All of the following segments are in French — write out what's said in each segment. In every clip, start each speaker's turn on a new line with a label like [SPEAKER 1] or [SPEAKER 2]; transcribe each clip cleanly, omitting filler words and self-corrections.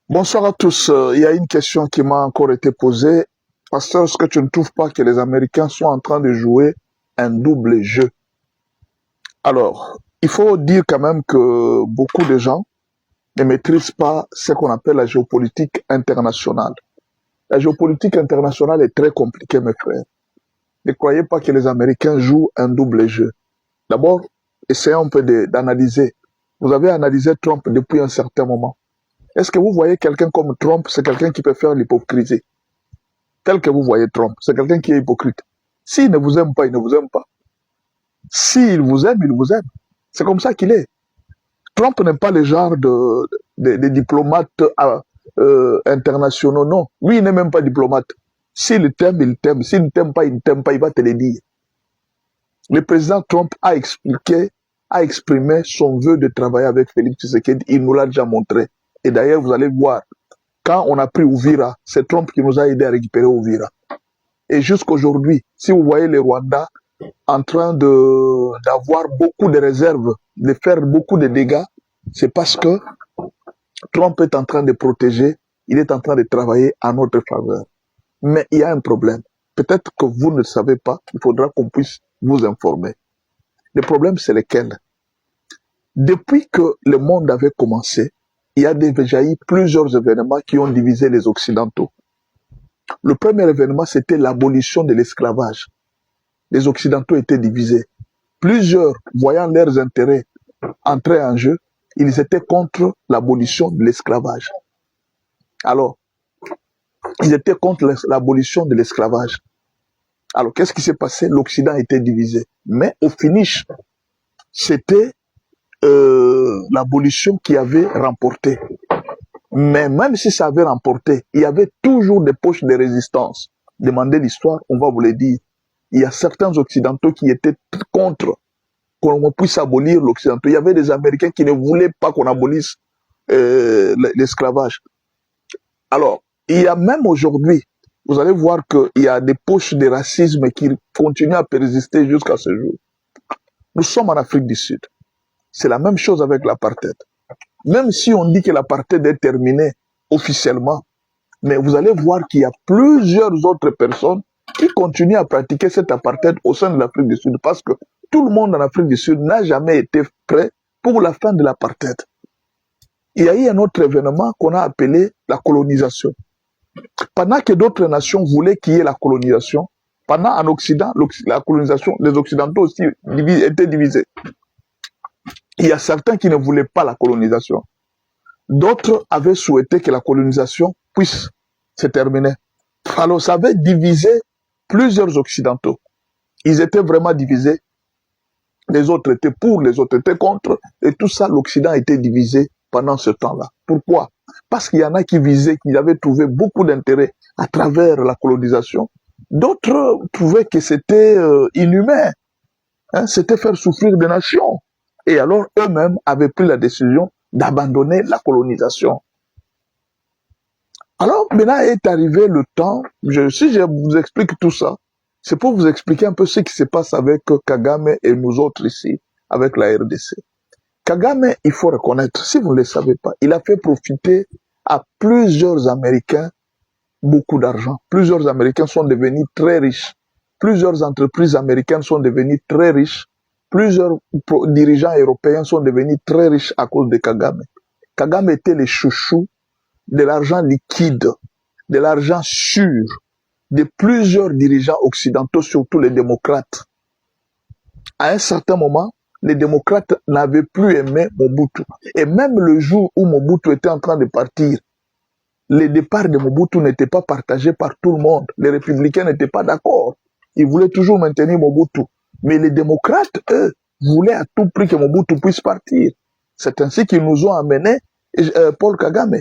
[SPEAKER 1] Bonsoir à tous. Il y a une question qui m'a encore été posée. Pasteur, est-ce que tu ne trouves pas que les Américains sont en train de jouer un double jeu? Alors, il faut dire quand même que beaucoup de gens ne maîtrisent pas ce qu'on appelle la géopolitique internationale. La géopolitique internationale est très compliquée, mes frères. Ne croyez pas que les Américains jouent un double jeu. D'abord, essayons un peu d'analyser. Vous avez analysé Trump depuis un certain moment. Est-ce que vous voyez quelqu'un comme Trump, c'est quelqu'un qui peut faire l'hypocrisie? Tel que vous voyez Trump, c'est quelqu'un qui est hypocrite. S'il ne vous aime pas, il ne vous aime pas. S'il vous aime, il vous aime. C'est comme ça qu'il est. Trump n'est pas le genre de diplomate internationaux, non. Lui, il n'est même pas diplomate. S'il t'aime, il t'aime. S'il ne t'aime pas, il ne t'aime pas, il va te le dire. Le président Trump a expliqué, a exprimé son vœu de travailler avec Félix Tshisekedi. Il nous l'a déjà montré. Et d'ailleurs, vous allez voir, quand on a pris Uvira, c'est Trump qui nous a aidé à récupérer Uvira. Et jusqu'aujourd'hui, si vous voyez les Rwandais en train d'avoir beaucoup de réserves, de faire beaucoup de dégâts, c'est parce que Trump est en train de protéger, il est en train de travailler à notre faveur. Mais il y a un problème. Peut-être que vous ne le savez pas, il faudra qu'on puisse vous informer. Le problème, c'est lequel? Depuis que le monde avait commencé, il y a déjà eu plusieurs événements qui ont divisé les Occidentaux. Le premier événement, c'était l'abolition de l'esclavage. Les Occidentaux étaient divisés. Plusieurs, voyant leurs intérêts entrer en jeu, ils étaient contre l'abolition de l'esclavage. Alors, ils étaient contre l'abolition de l'esclavage. Alors, qu'est-ce qui s'est passé? L'Occident était divisé. Mais au finish, c'était l'abolition qui avait remporté. Mais même si ça avait remporté, il y avait toujours des poches de résistance. Demandez l'histoire, on va vous le dire. Il y a certains Occidentaux qui étaient contre qu'on puisse abolir l'Occident. Il y avait des Américains qui ne voulaient pas qu'on abolisse l'esclavage. Alors, il y a même aujourd'hui, vous allez voir qu'il y a des poches de racisme qui continuent à persister jusqu'à ce jour. Nous sommes en Afrique du Sud. C'est la même chose avec l'apartheid. Même si on dit que l'apartheid est terminé officiellement, mais vous allez voir qu'il y a plusieurs autres personnes qui continuent à pratiquer cet apartheid au sein de l'Afrique du Sud parce que tout le monde en Afrique du Sud n'a jamais été prêt pour la fin de l'apartheid. Il y a eu un autre événement qu'on a appelé la colonisation. Pendant que d'autres nations voulaient qu'il y ait la colonisation, pendant en Occident, la colonisation, les Occidentaux aussi étaient divisés. Il y a certains qui ne voulaient pas la colonisation. D'autres avaient souhaité que la colonisation puisse se terminer. Alors ça avait divisé plusieurs Occidentaux. Ils étaient vraiment divisés. Les autres étaient pour, les autres étaient contre. Et tout ça, l'Occident était divisé pendant ce temps-là. Pourquoi? Parce qu'il y en a qui visaient, qui avaient trouvé beaucoup d'intérêt à travers la colonisation. D'autres trouvaient que c'était inhumain. C'était faire souffrir des nations. Et alors, eux-mêmes avaient pris la décision d'abandonner la colonisation. Alors, maintenant est arrivé le temps, si je vous explique tout ça, c'est pour vous expliquer un peu ce qui se passe avec Kagame et nous autres ici, avec la RDC. Kagame, il faut reconnaître, si vous ne le savez pas, il a fait profiter à plusieurs Américains beaucoup d'argent. Plusieurs Américains sont devenus très riches. Plusieurs entreprises américaines sont devenues très riches. Plusieurs dirigeants européens sont devenus très riches à cause de Kagame. Kagame était le chouchou de l'argent liquide, de l'argent sûr, de plusieurs dirigeants occidentaux, surtout les démocrates. À un certain moment, les démocrates n'avaient plus aimé Mobutu. Et même le jour où Mobutu était en train de partir, le départ de Mobutu n'était pas partagé par tout le monde. Les républicains n'étaient pas d'accord. Ils voulaient toujours maintenir Mobutu. Mais les démocrates, eux, voulaient à tout prix que Mobutu puisse partir. C'est ainsi qu'ils nous ont amené Paul Kagame.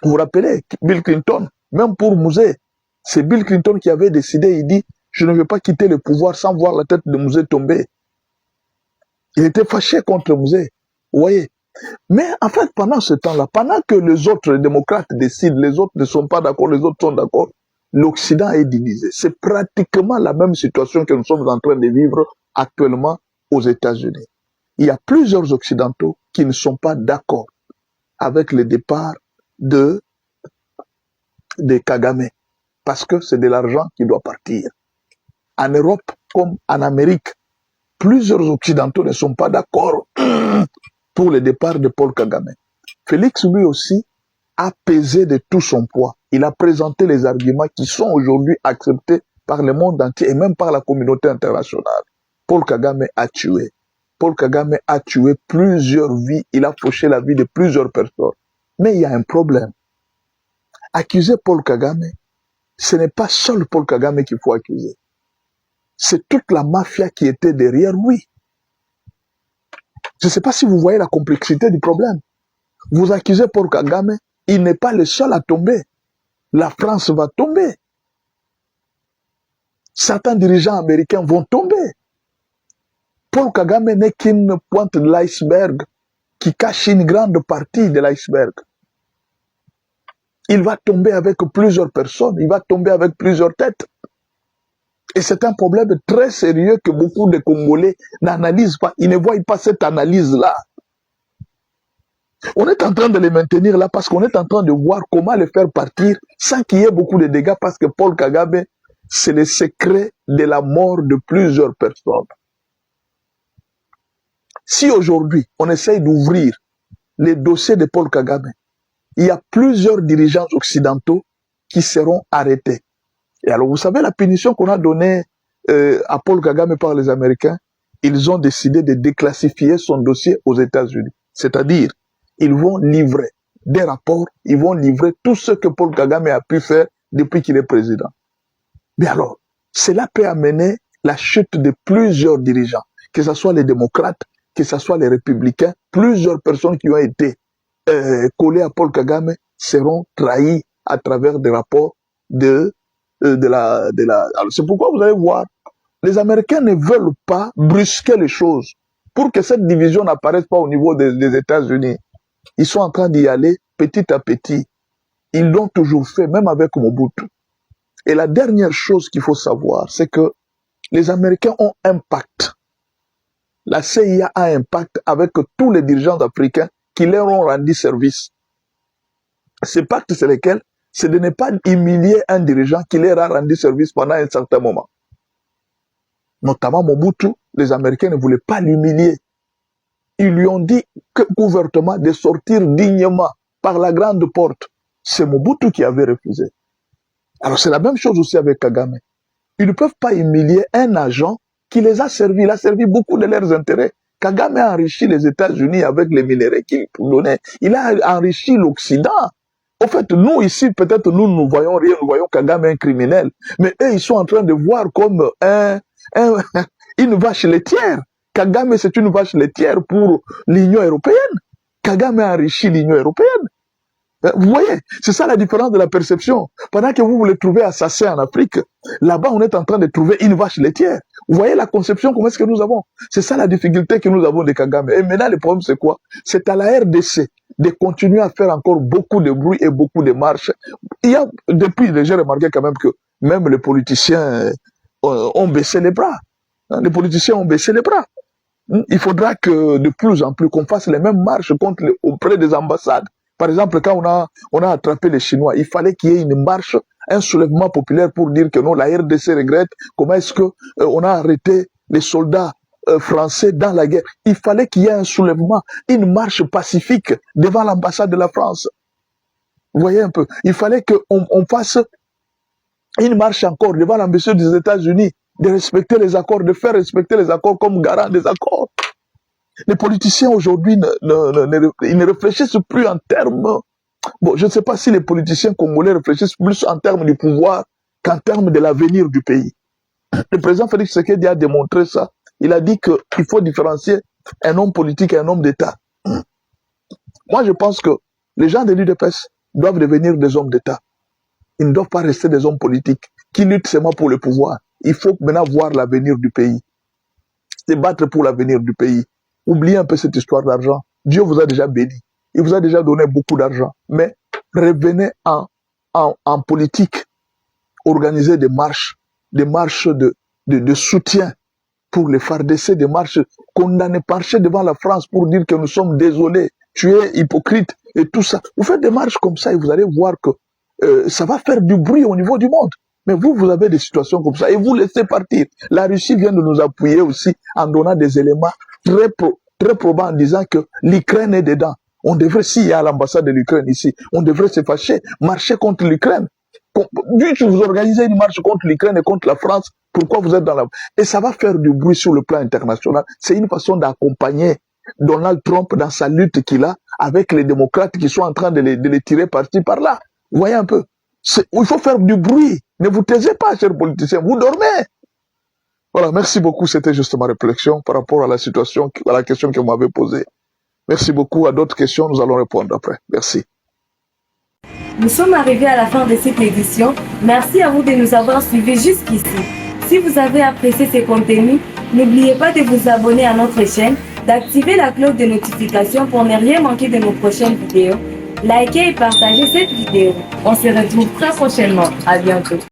[SPEAKER 1] Vous vous rappelez, Bill Clinton, même pour Musée, c'est Bill Clinton qui avait décidé, il dit, je ne veux pas quitter le pouvoir sans voir la tête de Musée tomber. Il était fâché contre Musée, vous voyez. Mais en fait, pendant ce temps-là, pendant que les autres démocrates décident, les autres ne sont pas d'accord, les autres sont d'accord, l'Occident est divisé. C'est pratiquement la même situation que nous sommes en train de vivre actuellement aux États-Unis. Il y a plusieurs Occidentaux qui ne sont pas d'accord avec le départ de Kagame, parce que c'est de l'argent qui doit partir. En Europe comme en Amérique, plusieurs Occidentaux ne sont pas d'accord pour le départ de Paul Kagame. Félix, lui aussi, a pesé de tout son poids. Il a présenté les arguments qui sont aujourd'hui acceptés par le monde entier et même par la communauté internationale. Paul Kagame a tué. Paul Kagame a tué plusieurs vies. Il a fauché la vie de plusieurs personnes. Mais il y a un problème. Accuser Paul Kagame, ce n'est pas seul Paul Kagame qu'il faut accuser. C'est toute la mafia qui était derrière lui. Je ne sais pas si vous voyez la complexité du problème. Vous accusez Paul Kagame, il n'est pas le seul à tomber. La France va tomber. Certains dirigeants américains vont tomber. Paul Kagame n'est qu'une pointe de l'iceberg qui cache une grande partie de l'iceberg. Il va tomber avec plusieurs personnes, il va tomber avec plusieurs têtes. Et c'est un problème très sérieux que beaucoup de Congolais n'analysent pas. Ils ne voient pas cette analyse-là. On est en train de les maintenir là parce qu'on est en train de voir comment les faire partir sans qu'il y ait beaucoup de dégâts parce que Paul Kagame, c'est le secret de la mort de plusieurs personnes. Si aujourd'hui, on essaye d'ouvrir les dossiers de Paul Kagame, il y a plusieurs dirigeants occidentaux qui seront arrêtés. Et alors, vous savez, la punition qu'on a donnée à Paul Kagame par les Américains, ils ont décidé de déclassifier son dossier aux États-Unis. C'est-à-dire, ils vont livrer des rapports, ils vont livrer tout ce que Paul Kagame a pu faire depuis qu'il est président. Mais alors, cela peut amener la chute de plusieurs dirigeants, que ce soit les démocrates, que ce soit les républicains, plusieurs personnes qui ont été collées à Paul Kagame seront trahies à travers des rapports alors, c'est pourquoi vous allez voir, les Américains ne veulent pas brusquer les choses pour que cette division n'apparaisse pas au niveau des États-Unis. Ils sont en train d'y aller petit à petit. Ils l'ont toujours fait, même avec Mobutu. Et la dernière chose qu'il faut savoir, c'est que les Américains ont un pacte. La CIA a un pacte avec tous les dirigeants africains qui leur ont rendu service. Ce pacte, c'est lequel? C'est de ne pas humilier un dirigeant qui leur a rendu service pendant un certain moment. Notamment Mobutu, les Américains ne voulaient pas l'humilier. Ils lui ont dit ouvertement de sortir dignement par la grande porte. C'est Mobutu qui avait refusé. Alors c'est la même chose aussi avec Kagame. Ils ne peuvent pas humilier un agent qui les a servis. Il a servi beaucoup de leurs intérêts. Kagame a enrichi les États-Unis avec les minéraux qu'il donnait. Il a enrichi l'Occident. En fait, nous ici, peut-être nous voyons rien, nous voyons Kagame un criminel. Mais eux, ils sont en train de voir comme une vache laitière. Kagame, c'est une vache laitière pour l'Union européenne. Kagame a enrichi l'Union européenne. Vous voyez, c'est ça la différence de la perception. Pendant que vous le trouvez assassin en Afrique, là-bas, on est en train de trouver une vache laitière. Vous voyez la conception, comment est-ce que nous avons? C'est ça la difficulté que nous avons de Kagame. Et maintenant, le problème, c'est quoi? C'est à la RDC de continuer à faire encore beaucoup de bruit et beaucoup de marches. Depuis, j'ai remarqué quand même que même les politiciens ont baissé les bras. Les politiciens ont baissé les bras. Il faudra que de plus en plus qu'on fasse les mêmes marches auprès des ambassades. Par exemple, quand on a attrapé les Chinois, il fallait qu'il y ait une marche, un soulèvement populaire pour dire que non, la RDC regrette comment est-ce que on a arrêté les soldats français dans la guerre. Il fallait qu'il y ait un soulèvement, une marche pacifique devant l'ambassade de la France. Vous voyez un peu, il fallait qu'on fasse une marche encore devant l'ambassade des États-Unis, de respecter les accords, de faire respecter les accords comme garant des accords. Les politiciens aujourd'hui ils ne réfléchissent plus en termes. Bon, je ne sais pas si les politiciens congolais réfléchissent plus en termes du pouvoir qu'en termes de l'avenir du pays. Le président Félix Tshisekedi a démontré ça. Il a dit qu'il faut différencier un homme politique et un homme d'État. Moi, je pense que les gens de l'UDPS doivent devenir des hommes d'État. Ils ne doivent pas rester des hommes politiques qui luttent seulement pour le pouvoir. Il faut maintenant voir l'avenir du pays. Se battre pour l'avenir du pays. Oubliez un peu cette histoire d'argent. Dieu vous a déjà béni. Il vous a déjà donné beaucoup d'argent. Mais revenez en politique. Organisez des marches de soutien pour les FARDC, des marches condamnées, marcher devant la France pour dire que nous sommes désolés. Tu es hypocrite. et tout ça. Vous faites des marches comme ça et vous allez voir que ça va faire du bruit au niveau du monde. Mais vous, vous avez des situations comme ça et vous laissez partir. La Russie vient de nous appuyer aussi en donnant des éléments très probants en disant que l'Ukraine est dedans. On devrait, s'il y a l'ambassade de l'Ukraine ici, on devrait se fâcher, marcher contre l'Ukraine. Du que vous organisez une marche contre l'Ukraine et contre la France, pourquoi vous êtes dans la... Et ça va faire du bruit sur le plan international. C'est une façon d'accompagner Donald Trump dans sa lutte qu'il a avec les démocrates qui sont en train de les tirer par-ci, par-là. Vous voyez un peu. Il faut faire du bruit. Ne vous taisez pas, chers politiciens. Vous dormez. Voilà, merci beaucoup. C'était juste ma réflexion par rapport à la situation, à la question que vous m'avez posée. Merci beaucoup. À d'autres questions, nous allons répondre après. Merci.
[SPEAKER 2] Nous sommes arrivés à la fin de cette édition. Merci à vous de nous avoir suivis jusqu'ici. Si vous avez apprécié ces contenus, n'oubliez pas de vous abonner à notre chaîne, d'activer la cloche de notification pour ne rien manquer de nos prochaines vidéos. Likez et partagez cette vidéo. On se retrouve très prochainement. À bientôt.